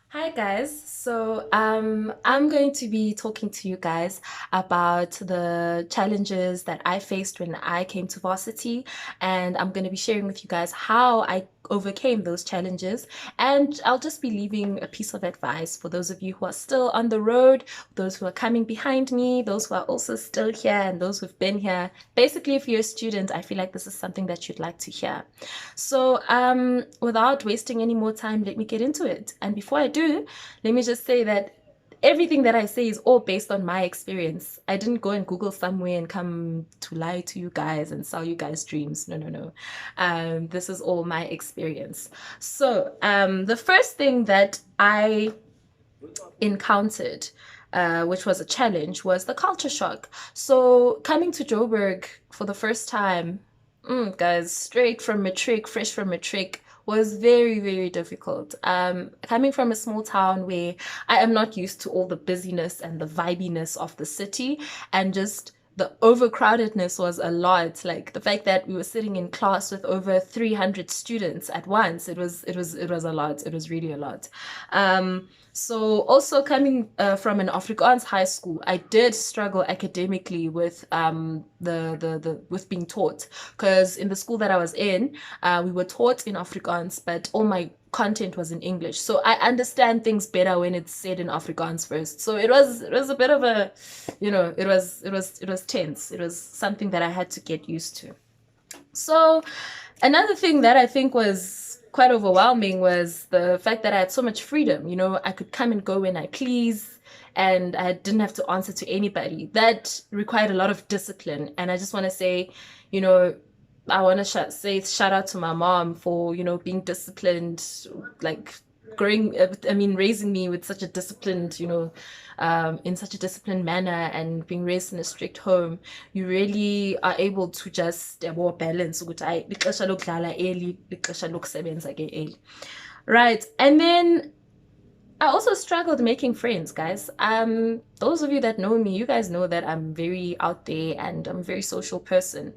Hi guys. I'm going to be talking to you guys about the challenges that I faced when I came to varsity, and I'm going to be sharing with you guys how I overcame those challenges, and I'll just be leaving a piece of advice for those of you who are still on the road, those who are coming behind me, those who are also still here, and those who've been here. Basically, if you're a student, I feel like this is something that you'd like to hear. Without wasting any more time, let me get into it. And before I do, let me just say that everything that I say is all based on my experience. I didn't go and Google somewhere and come to lie to you guys and sell you guys dreams. No, no, no. This is all my experience. The first thing that I encountered, which was a challenge, was the culture shock. So, coming to Joburg for the first time, guys, straight from matric, fresh from matric, was very, very difficult. Coming from a small town where I am not used to all the busyness and the vibiness of the city, and just the overcrowdedness was a lot. Like the fact that we were sitting in class with over 300 students at once, it was a lot. It was really a lot. So also coming from an Afrikaans high school, I did struggle academically with the with being taught, because in the school that I was in, we were taught in Afrikaans, but all my content was in English. So I understand things better when it's said in Afrikaans first. So it was a bit of a, it was tense. It was something that I had to get used to. So another thing that I think was quite overwhelming was the fact that I had so much freedom. I could come and go when I please, and I didn't have to answer to anybody. That required a lot of discipline. And I just want to say, you know, I want to say shout out to my mom for, being disciplined, like raising me with such a disciplined, in such a disciplined manner, and being raised in a strict home. You really are able to just balance ukuthi hayi lixesha lokudlala eli, lixesha lokusebenza ke eli. Right. And then I also struggled making friends, guys. Those of you that know me, you guys know that I'm very out there and I'm a very social person.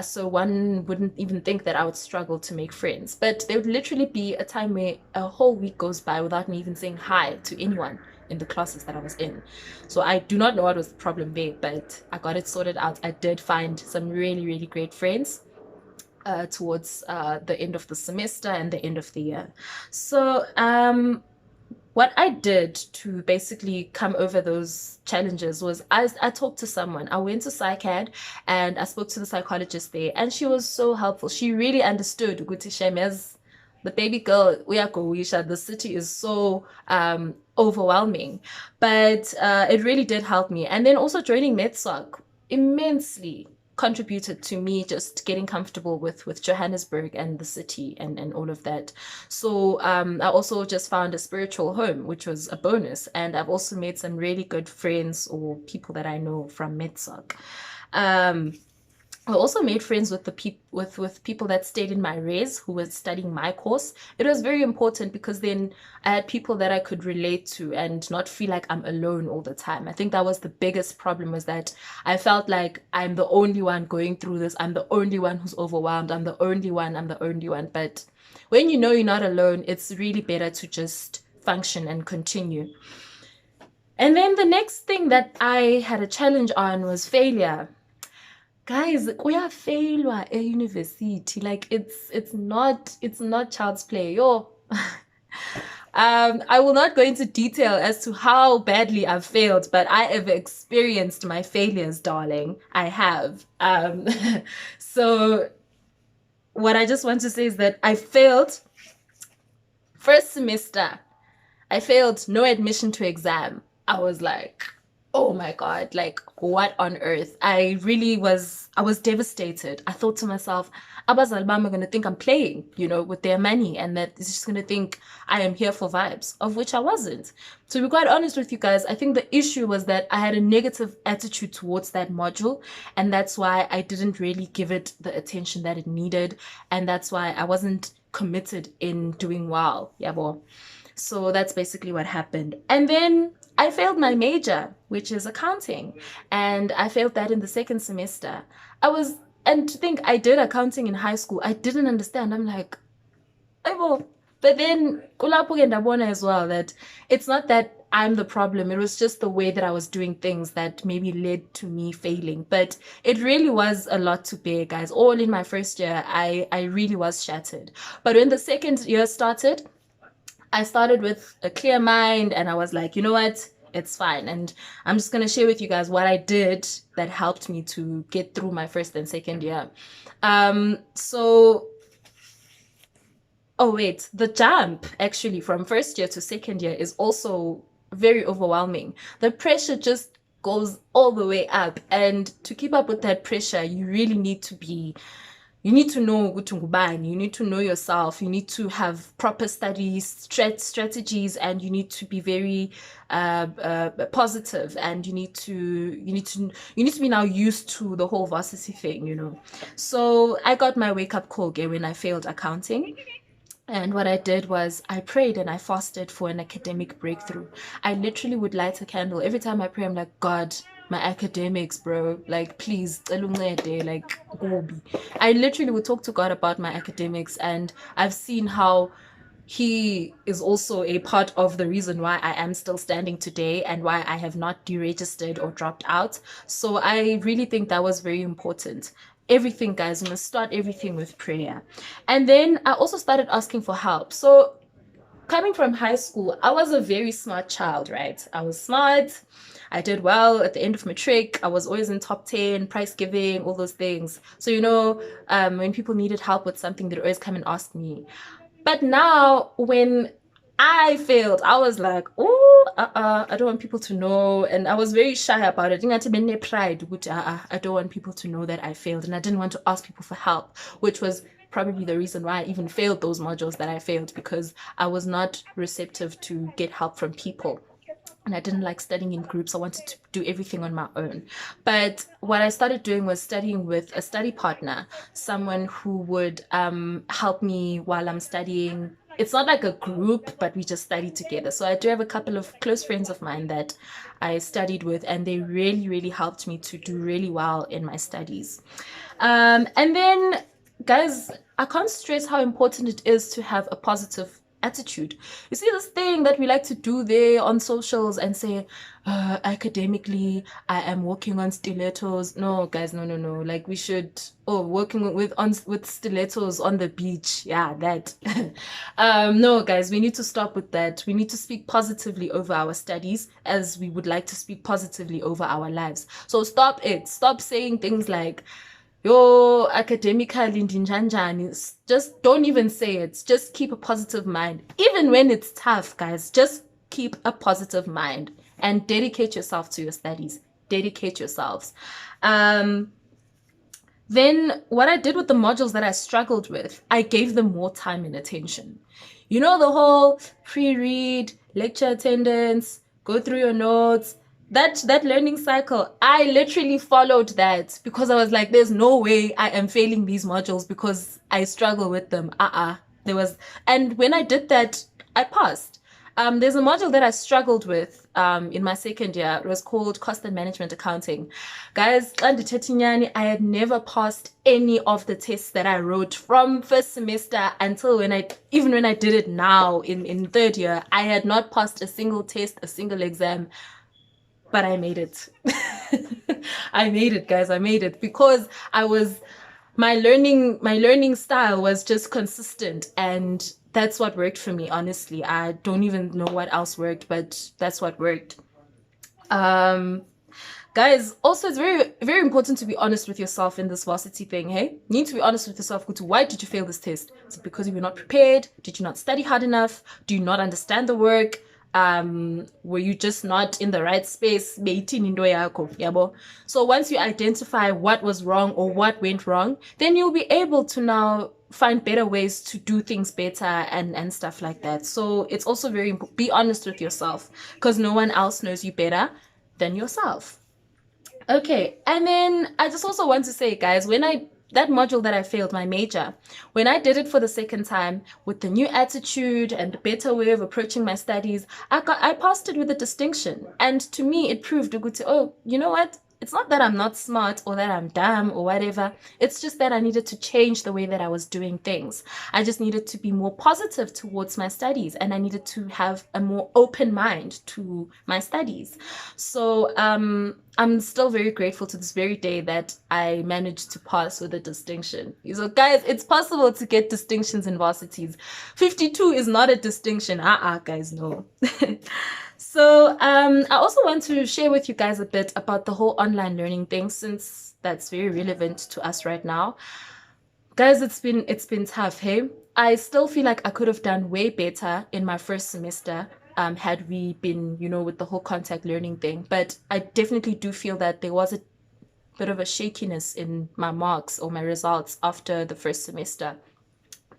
So one wouldn't even think that I would struggle to make friends. But there would literally be a time where a whole week goes by without me even saying hi to anyone in the classes that I was in. So I do not know what was the problem there, but I got it sorted out. I did find some really, really great friends. Towards the end of the semester and the end of the year. What I did to basically come over those challenges was I talked to someone. I went to PsycAD and I spoke to the psychologist there, and she was so helpful. She really understood Guti Shemez, the baby girl, Uyakowisha, the city is so overwhelming. But it really did help me. And then also joining MethSsoc immensely contributed to me just getting comfortable with Johannesburg and the city and all of that. So I also just found a spiritual home, which was a bonus. And I've also made some really good friends or people that I know from MethSsoc. Um, I also made friends with the with people that stayed in my res who were studying my course. It was very important because then I had people that I could relate to and not feel like I'm alone all the time. I think that was the biggest problem, was that I felt like I'm the only one going through this. I'm the only one who's overwhelmed. I'm the only one. But when you know you're not alone, it's really better to just function and continue. And then the next thing that I had a challenge on was failure. Guys, kuyafailwa e-university. Like it's not child's play. Yo. I will not go into detail as to how badly I've failed, but I have experienced my failures, darling. I have. So what I just want to say is that I failed first semester. I failed no admission to exam. I was like, oh my God, like what on earth? I was devastated. I thought to myself, abazali bami are gonna think I'm playing, with their money, and that it's just gonna think I am here for vibes, of which I wasn't. To be quite honest with you guys, I think the issue was that I had a negative attitude towards that module, and that's why I didn't really give it the attention that it needed, and that's why I wasn't committed in doing well. Yeah, well. So that's basically what happened. And then I failed my major, which is accounting. And I failed that in the second semester. And to think I did accounting in high school, I didn't understand. I'm like, oh, well, But then kulapho ke ndabona as well that it's not that I'm the problem. It was just the way that I was doing things that maybe led to me failing. But it really was a lot to bear, guys. All in my first year, I really was shattered. But when the second year started, I started with a clear mind and I was like, you know what? It's fine. And I'm just going to share with you guys what I did that helped me to get through my first and second year. Oh, wait, the jump actually from first year to second year is also very overwhelming. The pressure just goes all the way up. And to keep up with that pressure, you really need to know ukuthi ungubani, you need to know yourself, you need to have proper studies, strategies, and you need to be very positive, and you need to be now used to the whole varsity thing, you know. So I got my wake-up call when I failed accounting. And what I did was I prayed and I fasted for an academic breakthrough. I literally would light a candle. Every time I pray, I'm like, God, my academics, bro. Like, please, like, I literally would talk to God about my academics, and I've seen how He is also a part of the reason why I am still standing today and why I have not deregistered or dropped out. So I really think that was very important. Everything, guys, you must start everything with prayer. And then I also started asking for help. So coming from high school, I was a very smart child, right? I was smart. I did well at the end of matric. I was always in top 10, prize giving, all those things. So, you know, when people needed help with something, they'd always come and ask me. But now when I failed, I was like, oh, I don't want people to know. And I was very shy about it. I don't want people to know that I failed. And I didn't want to ask people for help, which was probably the reason why I even failed those modules that I failed, because I was not receptive to get help from people. And I didn't like studying in groups. I wanted to do everything on my own. But what I started doing was studying with a study partner, someone who would help me while I'm studying. It's not like a group, but we just study together. So I do have a couple of close friends of mine that I studied with, and they really, really helped me to do really well in my studies. And then, guys, I can't stress how important it is to have a positive attitude. You see this thing that we like to do there on socials and say, academically, I am walking on stilettos. No, guys, no. Like, we should, working with stilettos on the beach. Yeah, that. No, guys, we need to stop with that. We need to speak positively over our studies as we would like to speak positively over our lives. So stop it. Stop saying things like, yo, academically, just don't even say it. Just keep a positive mind. Even when it's tough, guys, just keep a positive mind and dedicate yourself to your studies. Dedicate yourselves. Then what I did with the modules that I struggled with, I gave them more time and attention. You know, the whole pre-read, lecture attendance, go through your notes, that learning cycle, I literally followed that because I was like, there's no way I am failing these modules because I struggle with them. And when I did that, I passed. There's a module that I struggled with in my second year. It was called Cost and Management Accounting. Guys, I had never passed any of the tests that I wrote from first semester until when I did it now in third year. I had not passed a single test, a single exam. But I made it. I made it, guys. I made it because my learning style was just consistent, and that's what worked for me, honestly. I don't even know what else worked, but that's what worked. Guys, also it's very, very important to be honest with yourself in this varsity thing, hey? You need to be honest with yourself. Why did you fail this test? Is it because you were not prepared? Did you not study hard enough? Do you not understand the work? Were you just not in the right space? So once you identify what was wrong or what went wrong, then you'll be able to now find better ways to do things better and stuff like that. So it's also very important. Be honest with yourself because no one else knows you better than yourself. Okay, and then I just also want to say, guys, that module that I failed, my major, when I did it for the second time with the new attitude and a better way of approaching my studies, I passed it with a distinction. And to me, it proved, oh, you know what? it's not that I'm not smart or that I'm dumb or whatever. It's just that I needed to change the way that I was doing things. I just needed to be more positive towards my studies, and I needed to have a more open mind to my studies. So I'm still very grateful to this very day that I managed to pass with a distinction. So guys, it's possible to get distinctions in varsities. 52 is not a distinction. Guys, no. So I also want to share with you guys a bit about the whole online learning thing, since that's very relevant to us right now. Guys, it's been tough, hey? I still feel like I could have done way better in my first semester, had we been, with the whole contact learning thing. But I definitely do feel that there was a bit of a shakiness in my marks or my results after the first semester.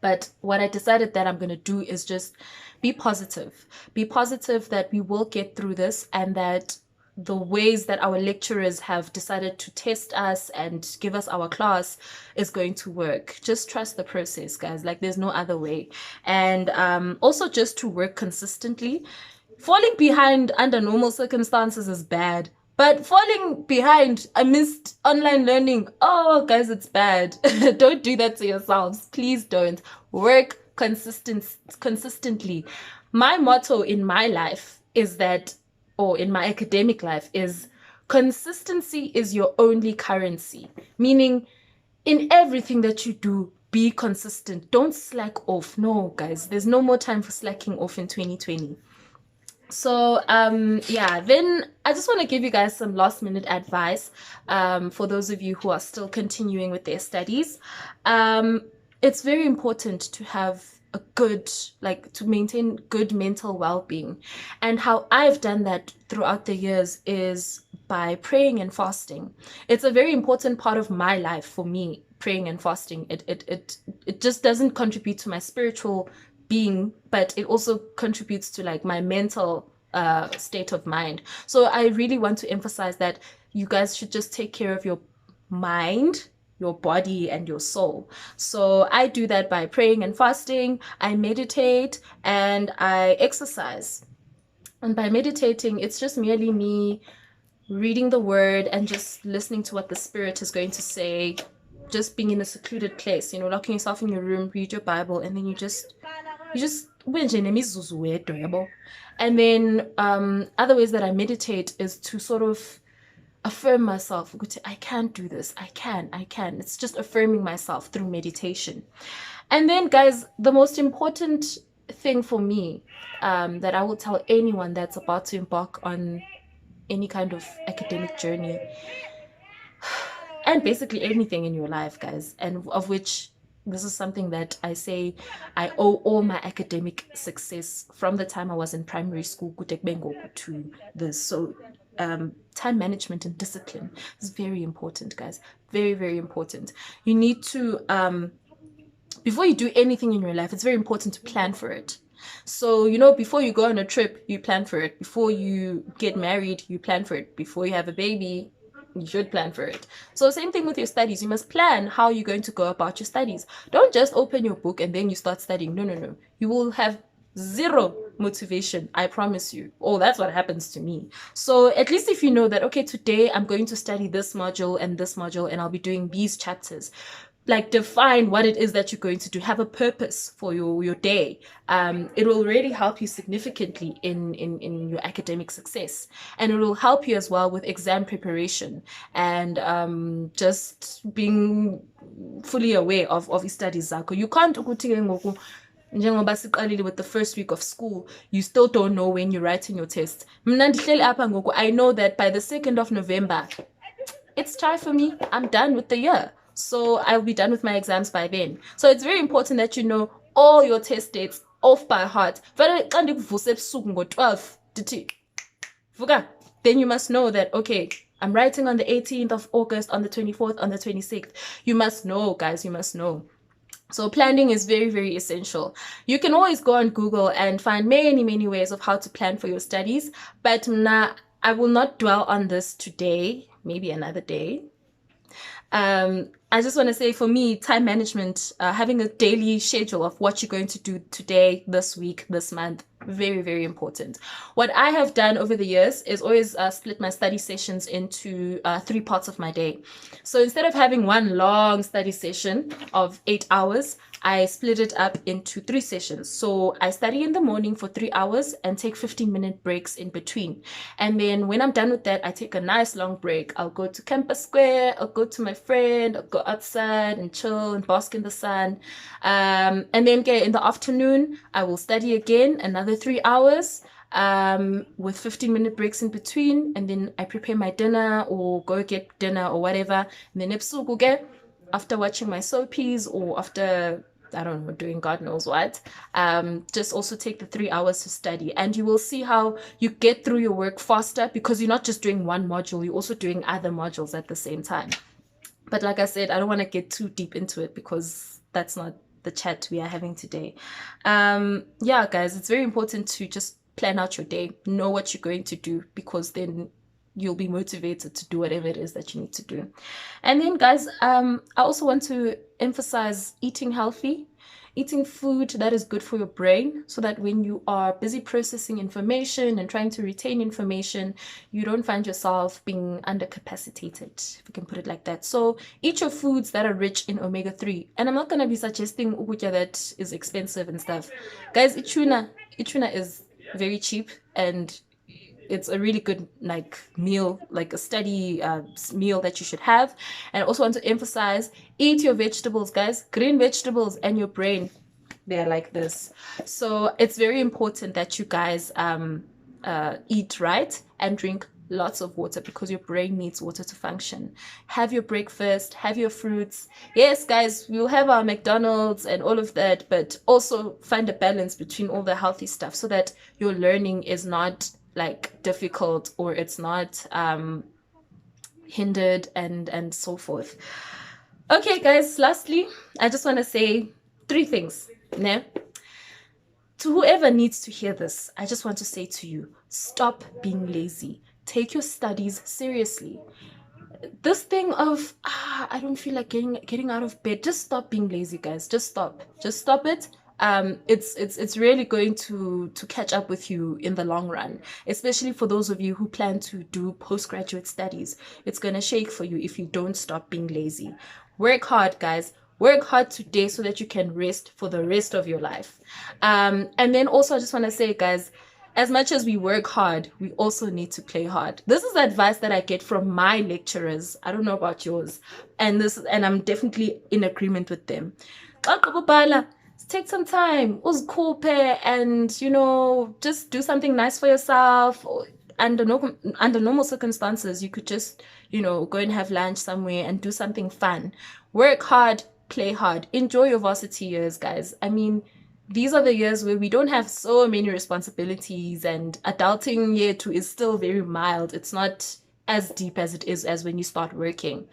But what I decided that I'm going to do is just be positive. Be positive that we will get through this, and that the ways that our lecturers have decided to test us and give us our class is going to work. Just trust the process, guys. Like, there's no other way. And also just to work consistently. Falling behind under normal circumstances is bad. But falling behind amidst online learning, oh, guys, it's bad. Don't do that to yourselves. Please don't. Work consistently. My motto in my life is that, or in my academic life, is consistency is your only currency. Meaning, in everything that you do, be consistent. Don't slack off. No, guys, there's no more time for slacking off in 2020. So yeah, then I just want to give you guys some last minute advice for those of you who are still continuing with their studies. It's very important to have a good, to maintain good mental well-being. And how I've done that throughout the years is by praying and fasting. It's a very important part of my life for me, praying and fasting. It just doesn't contribute to my spiritual being, but it also contributes to my mental state of mind. So I really want to emphasize that you guys should just take care of your mind, your body, and your soul. So I do that by praying and fasting. I meditate and I exercise. And by meditating, it's just merely me reading the word and just listening to what the Spirit is going to say. Just being in a secluded place, locking yourself in your room, read your Bible, and then you just and then other ways that I meditate is to sort of affirm myself. I can't do this. I can. It's just affirming myself through meditation. And then, guys, the most important thing for me that I will tell anyone that's about to embark on any kind of academic journey, and basically anything in your life, guys, and of which this is something that I say I owe all my academic success from the time I was in primary school to this. So time management and discipline is very important, guys. Very, very important. You need to, before you do anything in your life, it's very important to plan for it. So, before you go on a trip, you plan for it. Before you get married, you plan for it. Before you have a baby, you should plan for it. So same thing with your studies. You must plan how you're going to go about your studies. Don't just open your book and then you start studying. No. You will have zero motivation, I promise you. Oh, that's what happens to me. So at least if you know that, okay, today I'm going to study this module and I'll be doing these chapters. Define what it is that you're going to do. Have a purpose for your day. It will really help you significantly in your academic success, and it will help you as well with exam preparation and just being fully aware of your studies. You can't with the first week of school, you still don't know when you're writing your test. I know that by the 2nd of November, it's time for me. I'm done with the year. So I'll be done with my exams by then. So it's very important that you know all your test dates off by heart. Then you must know that, okay, I'm writing on the 18th of August, on the 24th, on the 26th. You must know, guys, you must know. So planning is very, very essential. You can always go on Google and find many, many ways of how to plan for your studies. But I will not dwell on this today, maybe another day. I just want to say, for me, time management, having a daily schedule of what you're going to do today, this week, this month, Very, very important. What I have done over the years is always split my study sessions into 3 parts of my day. So instead of having one long study session of 8 hours, I split it up into 3 sessions. So I study in the morning for 3 hours and take 15-minute breaks in between. And then when I'm done with that, I take a nice long break. I'll go to Campus Square, I'll go to my friend, I'll go outside and chill and bask in the sun. And then in the afternoon, I will study again another 3 hours with 15-minute breaks in between. And then I prepare my dinner or go get dinner or whatever. And then after watching my soapies or after, I don't know, doing God knows what, just also take the 3 hours to study. And you will see how you get through your work faster because you're not just doing one module, you're also doing other modules at the same time. But like I said, I don't want to get too deep into it because that's not the chat we are having today. Yeah, guys, it's very important to just plan out your day, know what you're going to do, because then you'll be motivated to do whatever it is that you need to do. And then, guys, I also want to emphasize eating healthy, eating food that is good for your brain, so that when you are busy processing information and trying to retain information, you don't find yourself being undercapacitated, if we can put it like that. So eat your foods that are rich in omega-3. And I'm not going to be suggesting ukutya that is expensive and stuff. Guys, ituna is very cheap, and it's a really good meal, like a steady meal that you should have. And I also want to emphasize, eat your vegetables, guys. Green vegetables and your brain, they're like this. So it's very important that you guys eat right and drink lots of water, because your brain needs water to function. Have your breakfast, have your fruits. Yes, guys, we'll have our McDonald's and all of that, but also find a balance between all the healthy stuff so that your learning is not difficult, or it's not hindered and so forth. Okay, guys, lastly, I just want to say 3 things. To whoever needs to hear this, I just want to say to you, stop being lazy. Take your studies seriously. This thing of I don't feel like getting out of bed, just stop being lazy, guys. Just stop it. It's really going to catch up with you in the long run, especially for those of you who plan to do postgraduate studies. It's going to shake for you if you don't stop being lazy. Work hard, guys. Work hard today so that you can rest for the rest of your life. And then also, I just want to say, guys, as much as we work hard, we also need to play hard. This is the advice that I get from my lecturers. I don't know about yours. And I'm definitely in agreement with them. Take some time, and just do something nice for yourself. Under normal circumstances, you could just go and have lunch somewhere and do something fun. Work hard, play hard, enjoy your varsity years, guys. I mean, these are the years where we don't have so many responsibilities, and adulting year 2 is still very mild. It's not as deep as it is as when you start working.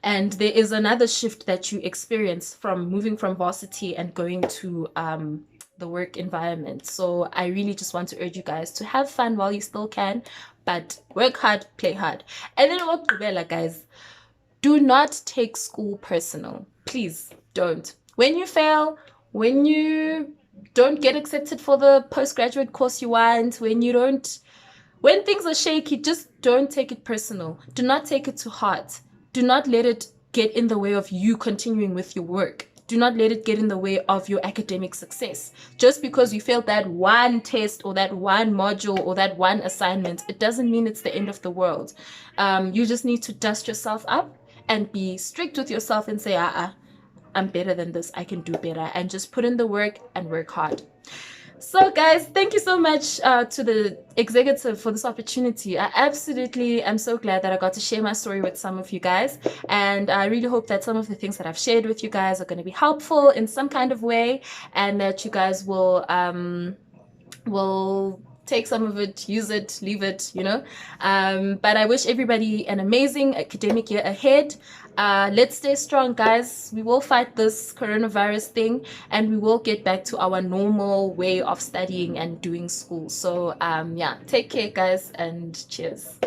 And there is another shift that you experience from moving from varsity and going to the work environment. So I really just want to urge you guys to have fun while you still can, but work hard, play hard. And then guys, do not take school personal. Please don't. When you fail, when you don't get accepted for the postgraduate course you want, when things are shaky, just don't take it personal. Do not take it to heart. Do not let it get in the way of you continuing with your work. Do not let it get in the way of your academic success. Just because you failed that one test or that one module or that one assignment, it doesn't mean it's the end of the world. You just need to dust yourself up and be strict with yourself and say, I'm better than this. I can do better. And just put in the work and work hard. So guys, thank you so much to the executive for this opportunity. I absolutely am so glad that I got to share my story with some of you guys. And I really hope that some of the things that I've shared with you guys are going to be helpful in some kind of way, and that you guys will take some of it, use it, leave it, but I wish everybody an amazing academic year ahead. Let's stay strong, guys. We will fight this coronavirus thing, and we will get back to our normal way of studying and doing school. So yeah, take care, guys, and cheers.